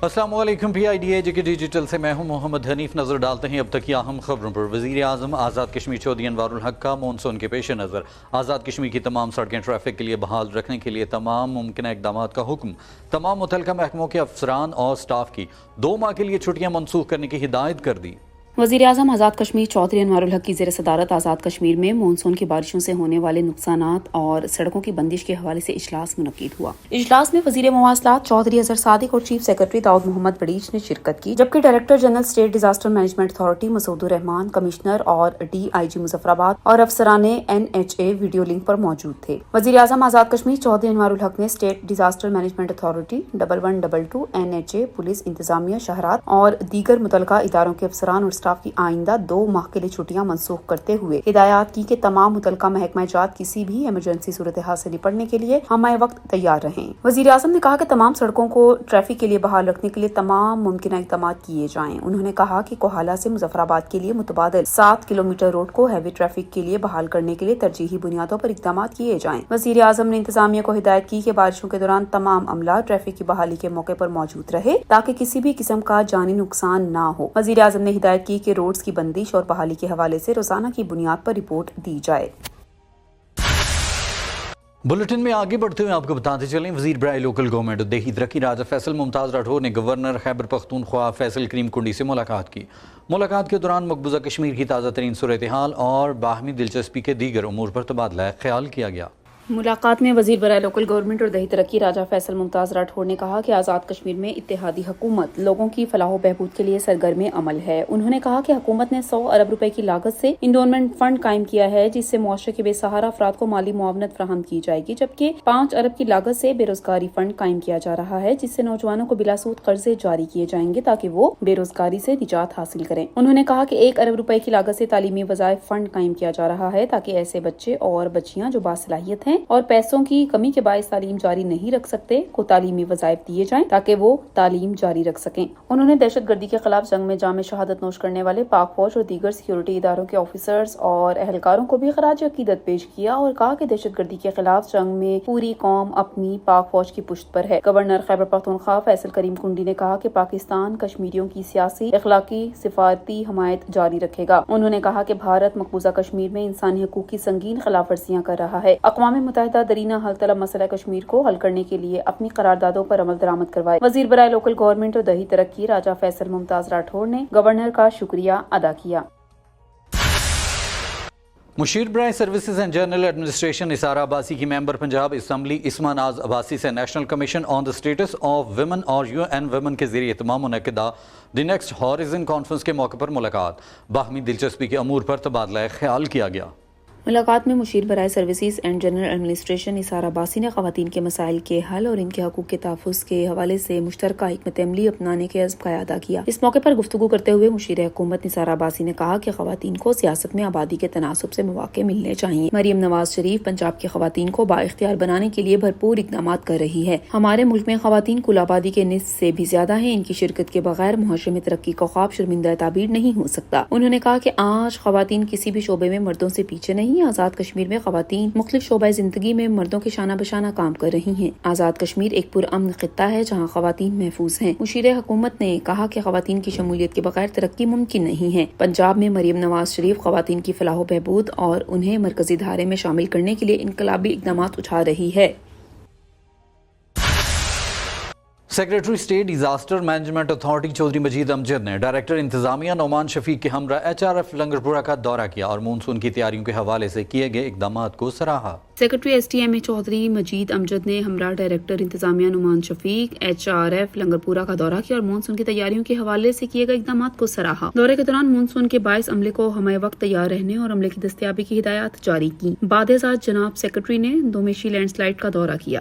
السلام علیکم، PIDA کے ڈیجیٹل سے میں ہوں محمد حنیف۔ نظر ڈالتے ہیں اب تک کی اہم خبروں پر۔ وزیر اعظم آزاد کشمیر چودھری انوار الحق کا مونسون کے پیش نظر آزاد کشمیر کی تمام سڑکیں ٹریفک کے لیے بحال رکھنے کے لیے تمام ممکنہ اقدامات کا حکم۔ تمام متعلقہ محکموں کے افسران اور سٹاف کی 2 ماہ کے لیے چھٹیاں منسوخ کرنے کی ہدایت کر دی۔ وزیر اعظم آزاد کشمیر چودھری انوار الحق کی زیر صدارت آزاد کشمیر میں مونسون کی بارشوں سے ہونے والے نقصانات اور سڑکوں کی بندش کے حوالے سے اجلاس منعقد ہوا۔ اجلاس میں وزیر مواصلات چودھری اظہر صادق اور چیف سیکرٹری داؤد محمد بڑیچ نے شرکت کی، جبکہ director general state disaster management authority Masood ul-Rehman, commissioner اور DIG مظفرآباد اور افسران NHA ویڈیو لنک پر موجود تھے۔ وزیر اعظم آزاد کشمیر چودھری انوار الحق نے state disaster management authority 1122 NHA police انتظامیہ شہرات اور دیگر متعلقہ اداروں کے افسران اور اسٹاف کی آئندہ 2 ماہ کے لیے چھٹیاں منسوخ کرتے ہوئے ہدایات کی کہ تمام متعلقہ محکمہ جات کسی بھی ایمرجنسی صورتحال سے نپٹنے کے لیے ہمہ وقت تیار رہیں۔ وزیر اعظم نے کہا کہ تمام سڑکوں کو ٹریفک کے لیے بحال رکھنے کے لیے تمام ممکنہ اقدامات کیے جائیں۔ انہوں نے کہا کہ کوہالہ سے مظفرآباد کے لیے متبادل 7 کلومیٹر روڈ کو ہیوی ٹریفک کے لیے بحال کرنے کے لیے ترجیحی بنیادوں پر اقدامات کیے جائیں۔ وزیر اعظم نے انتظامیہ کو ہدایت کی کہ بارشوں کے دوران تمام عملہ ٹریفک کی بحالی کے موقع پر موجود رہے تاکہ کسی بھی قسم کا جانی نقصان نہ ہو۔ وزیر اعظم نے ہدایت کی کہ روڈز کی بندش اور بحالی کے حوالے سے روزانہ کی بنیاد پر رپورٹ دی جائے۔ بلٹن میں آگے بڑھتے ہوئے آپ کو بتاتے چلیں، وزیر برائے لوکل گورنمنٹ اور دیہی ترقی راجہ فیصل ممتاز راٹھور نے گورنر خیبر پختونخوا فیصل کریم کنڈی سے ملاقات کی۔ ملاقات کے دوران مقبوضہ کشمیر کی تازہ ترین صورتحال اور باہمی دلچسپی کے دیگر امور پر تبادلہ خیال کیا گیا۔ ملاقات میں وزیر برائے لوکل گورنمنٹ اور دیہی ترقی راجہ فیصل ممتاز راٹھور نے کہا کہ آزاد کشمیر میں اتحادی حکومت لوگوں کی فلاح و بہبود کے لیے سرگرم عمل ہے۔ انہوں نے کہا کہ حکومت نے 100 ارب روپے کی لاگت سے انڈونمنٹ فنڈ قائم کیا ہے، جس سے معاشرے کے بے سہارا افراد کو مالی معاونت فراہم کی جائے گی، جبکہ 5 ارب کی لاگت سے بے روزگاری فنڈ قائم کیا جا رہا ہے، جس سے نوجوانوں کو بلا سود قرضے جاری کیے جائیں گے تاکہ وہ بے روزگاری سے نجات حاصل کریں۔ انہوں نے کہا کہ 1 ارب روپے کی لاگت سے تعلیمی وظائف فنڈ قائم کیا جا رہا ہے تاکہ ایسے بچے اور بچیاں جو باصلاحیت ہیں اور پیسوں کی کمی کے باعث تعلیم جاری نہیں رکھ سکتے کو تعلیمی وظائف دیے جائیں تاکہ وہ تعلیم جاری رکھ سکیں۔ انہوں نے دہشت گردی کے خلاف جنگ میں جام شہادت نوش کرنے والے پاک فوج اور دیگر سیکورٹی اداروں کے آفیسرز اور اہلکاروں کو بھی خراج عقیدت پیش کیا اور کہا کہ دہشت گردی کے خلاف جنگ میں پوری قوم اپنی پاک فوج کی پشت پر ہے۔ گورنر خیبر پختونخوا فیصل کریم کنڈی نے کہا کہ پاکستان کشمیریوں کی سیاسی، اخلاقی، سفارتی حمایت جاری رکھے گا۔ انہوں نے کہا کہ بھارت مقبوضہ کشمیر میں انسانی حقوق کی سنگین خلاف ورزیاں کر رہا ہے۔ اقوام متحدہ درینہ حل طلب مسئلہ کشمیر کو حل کرنے کے لیے اپنی قراردادوں پر عمل درآمد کروائے۔ وزیر برائے لوکل گورنمنٹ اور دیہی ترقی راجہ فیصل ممتاز راٹھور نے گورنر کا شکریہ ادا کیا۔ مشیر برائے services and general administration Nisar Abbasi کی ممبر پنجاب اسمبلی اسما ناز عباسی سے national commission on the status of women اور UN ویمن کے ذریعے اہتمام منعقدہ دی نیکسٹ ہارائزن کانفرنس کے موقع پر ملاقات، باہمی دلچسپی کے امور پر تبادلہ خیال کیا گیا۔ ملاقات میں مشیر برائے services and general administration Nisar Abbasi نے خواتین کے مسائل کے حل اور ان کے حقوق کے تحفظ کے حوالے سے مشترکہ حکمت عملی اپنانے کے عزم کا اعادہ کیا۔ اس موقع پر گفتگو کرتے ہوئے مشیر حکومت نثار عباسی نے کہا کہ خواتین کو سیاست میں آبادی کے تناسب سے مواقع ملنے چاہیے۔ مریم نواز شریف پنجاب کی خواتین کو بااختیار بنانے کے لیے بھرپور اقدامات کر رہی ہے۔ ہمارے ملک میں خواتین کل آبادی کے نصف سے بھی زیادہ ہیں، ان کی شرکت کے بغیر معاشرے میں ترقی کا خواب شرمندہ تعبیر نہیں ہو سکتا۔ انہوں نے کہا کہ آج خواتین کسی بھی شعبے میں مردوں سے پیچھے نہیں۔ آزاد کشمیر میں خواتین مختلف شعبۂ زندگی میں مردوں کے شانہ بشانہ کام کر رہی ہیں۔ آزاد کشمیر ایک پرامن خطہ ہے جہاں خواتین محفوظ ہیں۔ مشیر حکومت نے کہا کہ خواتین کی شمولیت کے بغیر ترقی ممکن نہیں ہے۔ پنجاب میں مریم نواز شریف خواتین کی فلاح و بہبود اور انہیں مرکزی دھارے میں شامل کرنے کے لیے انقلابی اقدامات اٹھا رہی ہے۔ Secretary state disaster management authority Chaudhry Majeed Amjad نے ڈائریکٹر انتظامیہ نعمان شفیق کے ہمراہ HRF لنگرپورہ کا دورہ کیا اور مونسون کی تیاریوں کے حوالے سے کیے گئے اقدامات کو سراہا۔ سیکرٹری STMA چودھری مجید امجد نے ہمراہ ڈائریکٹر انتظامیہ نعمان شفیق HRF لنگرپورہ کا دورہ کیا اور مونسون کی تیاریوں کے حوالے سے کیے گئے اقدامات کو سراہا۔ دورے کے دوران مونسون کے باعث عملے کو ہمہ وقت تیار رہنے اور عملے کی دستیابی کی ہدایات جاری کی۔ بعد ازاں جناب سیکرٹری نے دومیشی لینڈ سلائیڈ کا دورہ کیا۔